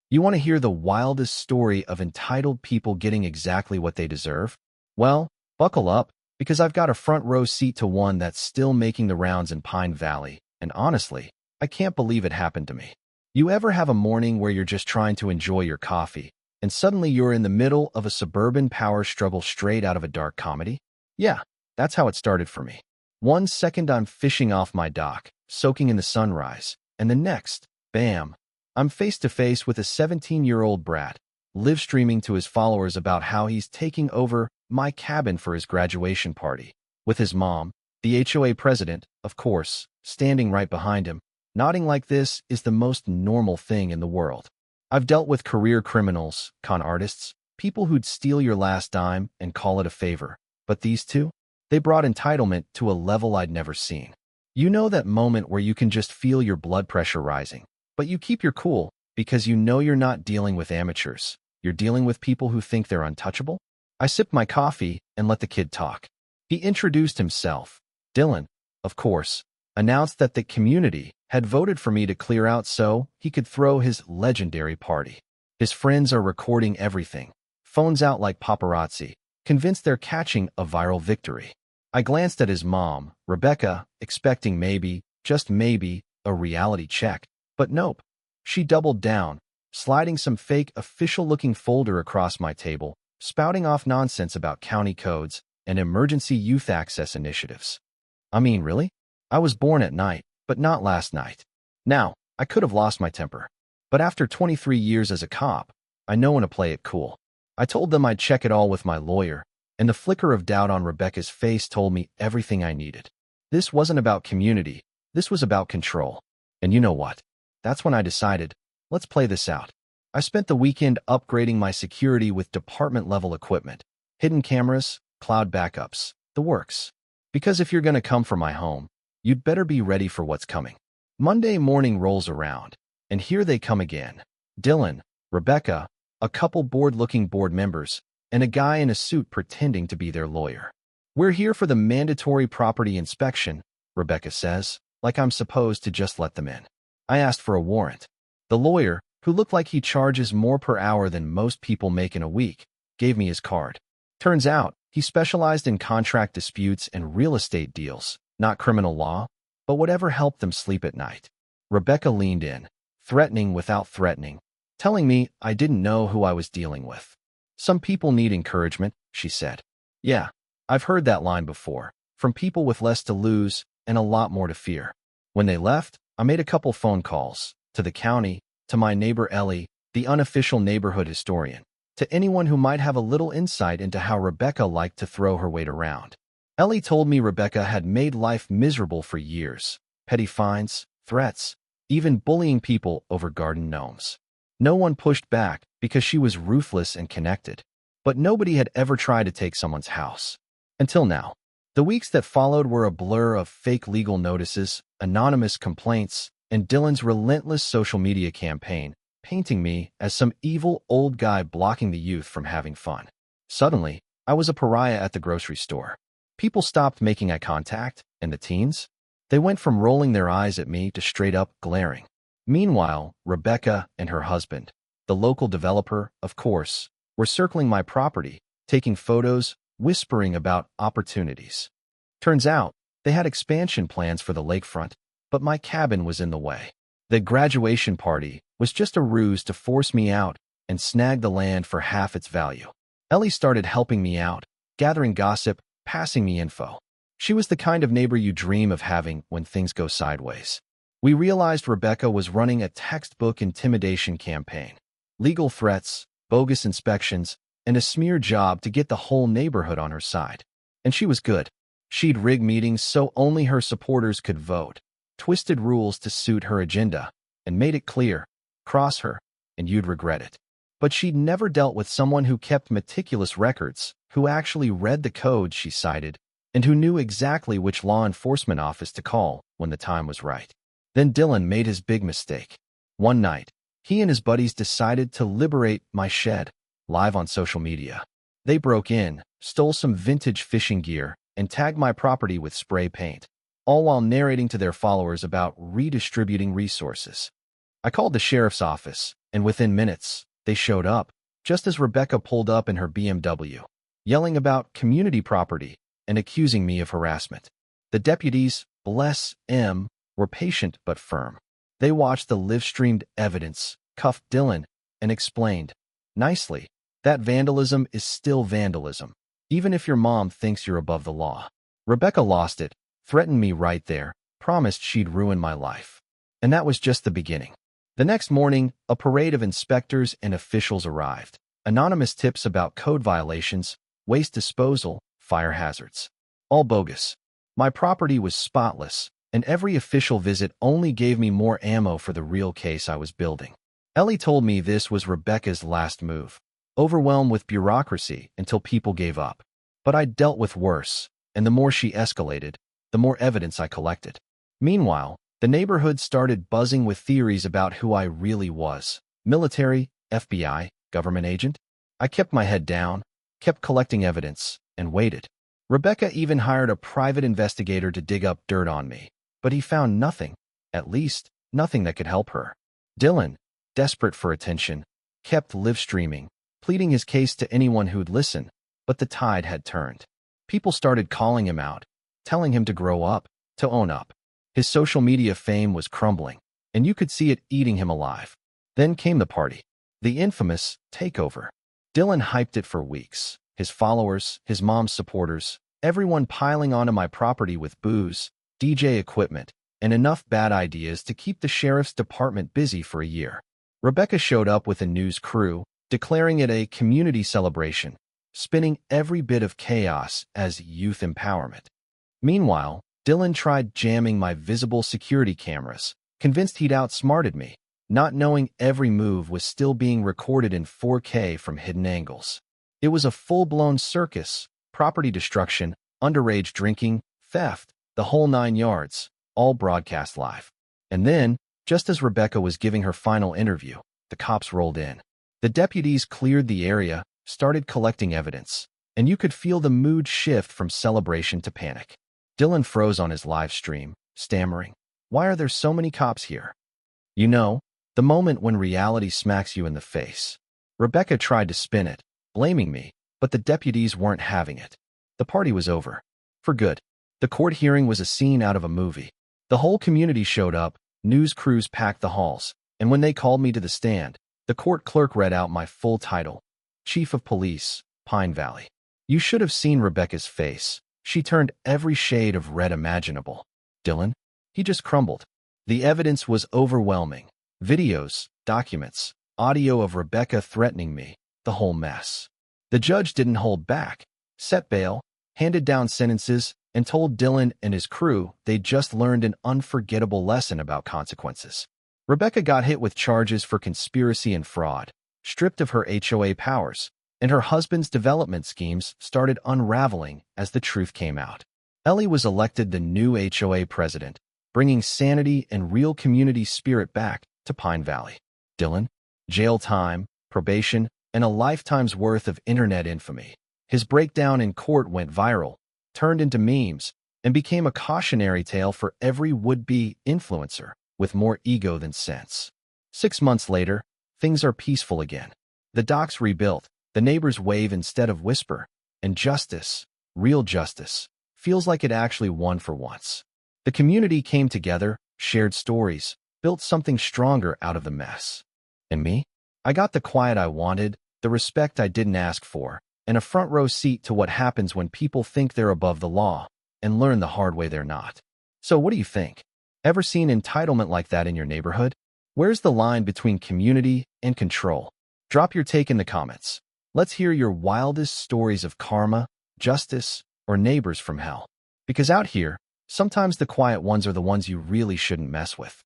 You want to hear the wildest story of entitled people getting exactly what they deserve? Well, buckle up, because I've got a front row seat to one that's still making the rounds in Pine Valley, and honestly, I can't believe it happened to me. You ever have a morning where you're just trying to enjoy your coffee, and suddenly you're in the middle of a suburban power struggle straight out of a dark comedy? Yeah, that's how it started for me. One second I'm fishing off my dock, soaking in the sunrise, and the next, bam, I'm face to face with a 17-year-old brat, live streaming to his followers about how he's taking over my cabin for his graduation party, with his mom, the HOA president, of course, standing right behind him. Nodding like this is the most normal thing in the world. I've dealt with career criminals, con artists, people who'd steal your last dime and call it a favor. But these two? They brought entitlement to a level I'd never seen. You know that moment where you can just feel your blood pressure rising, but you keep your cool because you know you're not dealing with amateurs. You're dealing with people who think they're untouchable? I sipped my coffee and let the kid talk. He introduced himself. Dylan, of course, announced that the community had voted for me to clear out so he could throw his legendary party. His friends are recording everything, phones out like paparazzi, convinced they're catching a viral victory. I glanced at his mom, Rebecca, expecting maybe, just maybe, a reality check. But nope. She doubled down, sliding some fake official-looking folder across my table, spouting off nonsense about county codes and emergency youth access initiatives. I mean, really? I was born at night, but not last night. Now, I could have lost my temper. But after 23 years as a cop, I know when to play it cool. I told them I'd check it all with my lawyer, and the flicker of doubt on Rebecca's face told me everything I needed. This wasn't about community. This was about control. And you know what? That's when I decided, let's play this out. I spent the weekend upgrading my security with department-level equipment, hidden cameras, cloud backups, the works. Because if you're going to come for my home, you'd better be ready for what's coming. Monday morning rolls around, and here they come again. Dylan, Rebecca, a couple bored-looking board members, and a guy in a suit pretending to be their lawyer. We're here for the mandatory property inspection, Rebecca says, like I'm supposed to just let them in. I asked for a warrant. The lawyer, who looked like he charges more per hour than most people make in a week, gave me his card. Turns out, he specialized in contract disputes and real estate deals, not criminal law, but whatever helped them sleep at night. Rebecca leaned in, threatening without threatening, telling me I didn't know who I was dealing with. Some people need encouragement, she said. Yeah, I've heard that line before, from people with less to lose and a lot more to fear. When they left, I made a couple phone calls, to the county, to my neighbor Ellie, the unofficial neighborhood historian, to anyone who might have a little insight into how Rebecca liked to throw her weight around. Ellie told me Rebecca had made life miserable for years. Petty fines, threats, even bullying people over garden gnomes. No one pushed back because she was ruthless and connected, but nobody had ever tried to take someone's house. Until now. The weeks that followed were a blur of fake legal notices, anonymous complaints, and Dylan's relentless social media campaign, painting me as some evil old guy blocking the youth from having fun. Suddenly, I was a pariah at the grocery store. People stopped making eye contact, and the teens? They went from rolling their eyes at me to straight up glaring. Meanwhile, Rebecca and her husband, the local developer, of course, were circling my property, taking photos, whispering about opportunities. Turns out, they had expansion plans for the lakefront, but my cabin was in the way. The graduation party was just a ruse to force me out and snag the land for half its value. Ellie started helping me out, gathering gossip, passing me info. She was the kind of neighbor you dream of having when things go sideways. We realized Rebecca was running a textbook intimidation campaign. Legal threats, bogus inspections, and a smear job to get the whole neighborhood on her side. And she was good. She'd rig meetings so only her supporters could vote, twisted rules to suit her agenda, and made it clear, cross her, and you'd regret it. But she'd never dealt with someone who kept meticulous records, who actually read the code she cited, and who knew exactly which law enforcement office to call when the time was right. Then Dylan made his big mistake. One night, he and his buddies decided to liberate my shed, live on social media. They broke in, stole some vintage fishing gear, and tagged my property with spray paint, all while narrating to their followers about redistributing resources. I called the sheriff's office, and within minutes, they showed up, just as Rebecca pulled up in her BMW, yelling about community property and accusing me of harassment. The deputies, bless them, were patient but firm. They watched the live-streamed evidence, cuffed Dylan, and explained, nicely, that vandalism is still vandalism, even if your mom thinks you're above the law. Rebecca lost it, threatened me right there, promised she'd ruin my life. And that was just the beginning. The next morning, a parade of inspectors and officials arrived. Anonymous tips about code violations, waste disposal, fire hazards. All bogus. My property was spotless, and every official visit only gave me more ammo for the real case I was building. Ellie told me this was Rebecca's last move, overwhelmed with bureaucracy until people gave up. But I dealt with worse, and the more she escalated, the more evidence I collected. Meanwhile, the neighborhood started buzzing with theories about who I really was. Military, FBI, government agent? I kept my head down, kept collecting evidence, and waited. Rebecca even hired a private investigator to dig up dirt on me, but he found nothing, at least, nothing that could help her. Dylan, desperate for attention, kept live streaming, pleading his case to anyone who'd listen, but the tide had turned. People started calling him out, telling him to grow up, to own up. His social media fame was crumbling, and you could see it eating him alive. Then came the party, the infamous takeover. Dylan hyped it for weeks. His followers, his mom's supporters, everyone piling onto my property with booze, DJ equipment, and enough bad ideas to keep the sheriff's department busy for a year. Rebecca showed up with a news crew, declaring it a community celebration, spinning every bit of chaos as youth empowerment. Meanwhile, Dylan tried jamming my visible security cameras, convinced he'd outsmarted me, not knowing every move was still being recorded in 4K from hidden angles. It was a full-blown circus, property destruction, underage drinking, theft, the whole 9 yards, all broadcast live. And then, just as Rebecca was giving her final interview, the cops rolled in. The deputies cleared the area, started collecting evidence, and you could feel the mood shift from celebration to panic. Dylan froze on his live stream, stammering, "Why are there so many cops here?" You know, the moment when reality smacks you in the face. Rebecca tried to spin it, blaming me, but the deputies weren't having it. The party was over. For good. The court hearing was a scene out of a movie. The whole community showed up, news crews packed the halls, and when they called me to the stand, the court clerk read out my full title, Chief of Police, Pine Valley. You should have seen Rebecca's face. She turned every shade of red imaginable. Dylan? He just crumbled. The evidence was overwhelming. Videos, documents, audio of Rebecca threatening me, the whole mess. The judge didn't hold back, set bail, handed down sentences, and told Dylan and his crew they'd just learned an unforgettable lesson about consequences. Rebecca got hit with charges for conspiracy and fraud, stripped of her HOA powers, and her husband's development schemes started unraveling as the truth came out. Ellie was elected the new HOA president, bringing sanity and real community spirit back to Pine Valley. Dylan? Jail time, probation, and a lifetime's worth of internet infamy. His breakdown in court went viral, turned into memes, and became a cautionary tale for every would-be influencer with more ego than sense. 6 months later, things are peaceful again. The dock's rebuilt, the neighbors wave instead of whisper, and justice, real justice, feels like it actually won for once. The community came together, shared stories, built something stronger out of the mess. And me? I got the quiet I wanted, the respect I didn't ask for, and a front row seat to what happens when people think they're above the law and learn the hard way they're not. So what do you think? Ever seen entitlement like that in your neighborhood? Where's the line between community and control? Drop your take in the comments. Let's hear your wildest stories of karma, justice, or neighbors from hell. Because out here, sometimes the quiet ones are the ones you really shouldn't mess with.